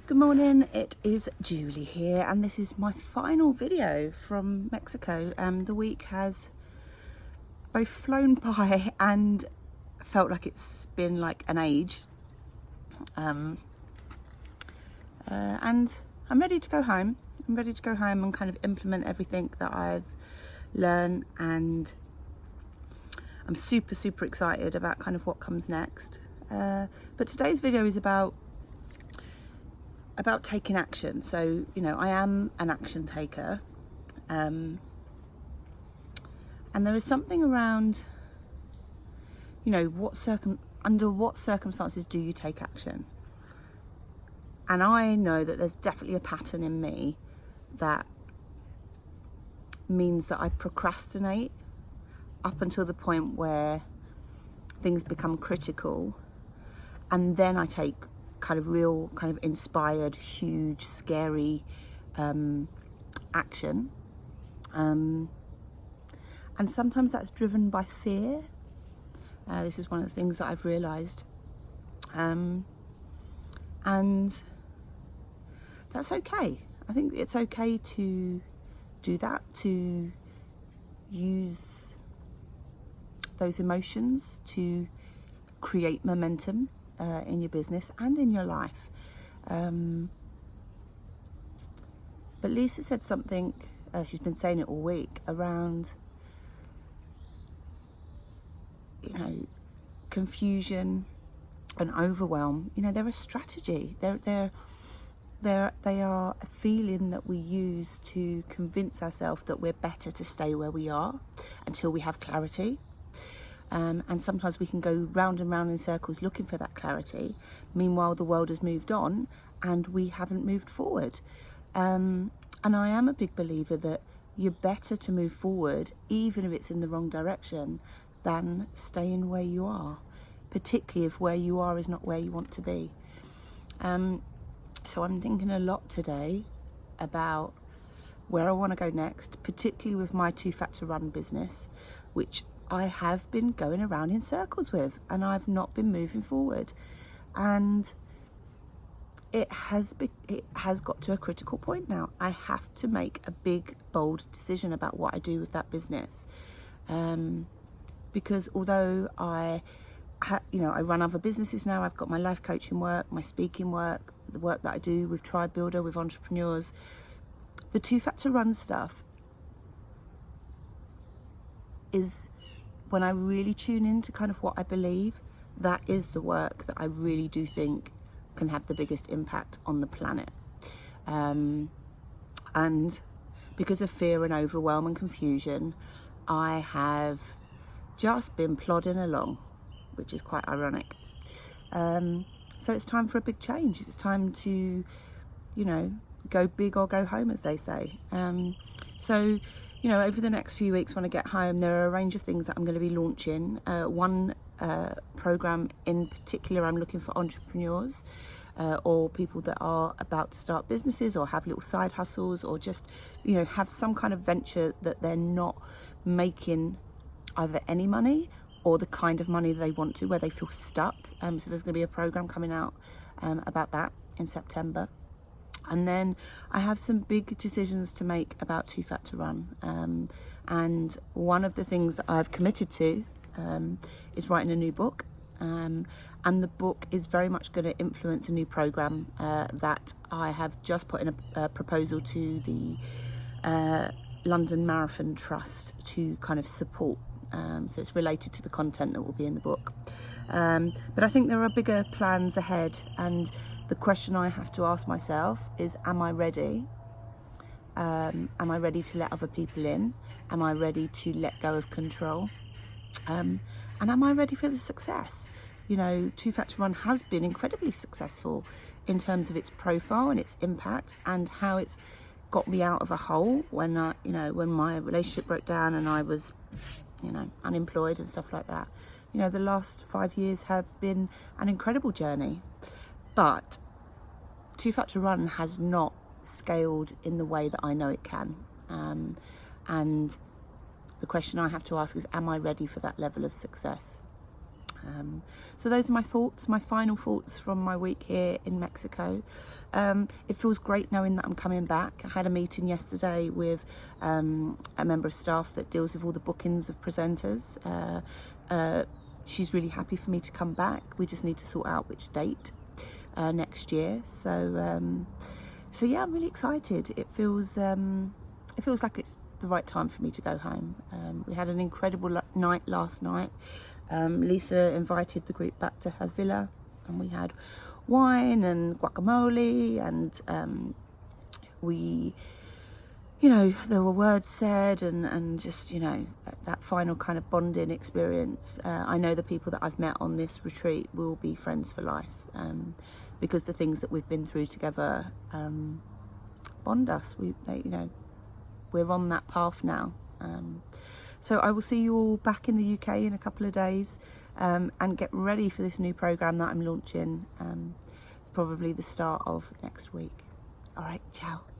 Good morning, it is Julie here, and this is my final video from Mexico. The week has both flown by and felt like it's been like an age. And I'm ready to go home. I'm ready to go home and kind of implement everything that I've learned, and I'm super excited about kind of what comes next. But today's video is about taking action. So, you know, I am an action taker, and there is something around, you know, under what circumstances do you take action? And I know that there's definitely a pattern in me that means that I procrastinate up until the point where things become critical, and then I take kind of real, kind of inspired, huge, scary action. And sometimes that's driven by fear. This is one of the things that I've realised. And that's okay. I think it's okay to do that, to use those emotions to create momentum in your business and in your life. But Lisa said something, she's been saying it all week, around, you know, confusion and overwhelm. You know, they're a strategy. They are a feeling that we use to convince ourselves that we're better to stay where we are until we have clarity. And sometimes we can go round and round in circles looking for that clarity. Meanwhile, the world has moved on and we haven't moved forward. And I am a big believer that you're better to move forward, even if it's in the wrong direction, than staying where you are, particularly if where you are is not where you want to be. So I'm thinking a lot today about where I want to go next, particularly with my two-factor run business, which I have been going around in circles with, and I've not been moving forward. And it has got to a critical point now. I have to make a big, bold decision about what I do with that business. Because although I run other businesses now, I've got my life coaching work, my speaking work, the work that I do with Tribe Builder, with entrepreneurs, the two-factor run stuff is, when I really tune into kind of what I believe, that is the work that I really do think can have the biggest impact on the planet. And because of fear and overwhelm and confusion, I have just been plodding along, which is quite ironic. So it's time for a big change. It's time to, you know, go big or go home, as they say. So, you know, over the next few weeks when I get home, there are a range of things that I'm going to be launching. One program in particular, I'm looking for entrepreneurs or people that are about to start businesses or have little side hustles, or just, you know, have some kind of venture that they're not making either any money or the kind of money they want to, where they feel stuck. So there's going to be a program coming out about that in September. And then I have some big decisions to make about two-factor run. And one of the things that I've committed to is writing a new book. And the book is very much going to influence a new program that I have just put in a proposal to the London Marathon Trust to kind of support. So it's related to the content that will be in the book. But I think there are bigger plans ahead, and the question I have to ask myself is, am I ready? Am I ready to let other people in? Am I ready to let go of control? And am I ready for the success? You know, two-factor run has been incredibly successful in terms of its profile and its impact, and how it's got me out of a hole when when my relationship broke down and I was, you know, unemployed and stuff like that. You know, the last 5 years have been an incredible journey. But two-factor run has not scaled in the way that I know it can. And the question I have to ask is, am I ready for that level of success? So those are my thoughts, my final thoughts from my week here in Mexico. It feels great knowing that I'm coming back. I had a meeting yesterday with a member of staff that deals with all the bookings of presenters. She's really happy for me to come back. We just need to sort out which date next year. So yeah, I'm really excited. It feels like it's the right time for me to go home. We had an incredible night last night. Lisa invited the group back to her villa, and we had wine and guacamole, and we, you know, there were words said, and just, you know, that final kind of bonding experience. I know the people that I've met on this retreat will be friends for life, because the things that we've been through together bond us. You know, we're on that path now. So I will see you all back in the UK in a couple of days, and get ready for this new programme that I'm launching, probably the start of next week. All right, ciao.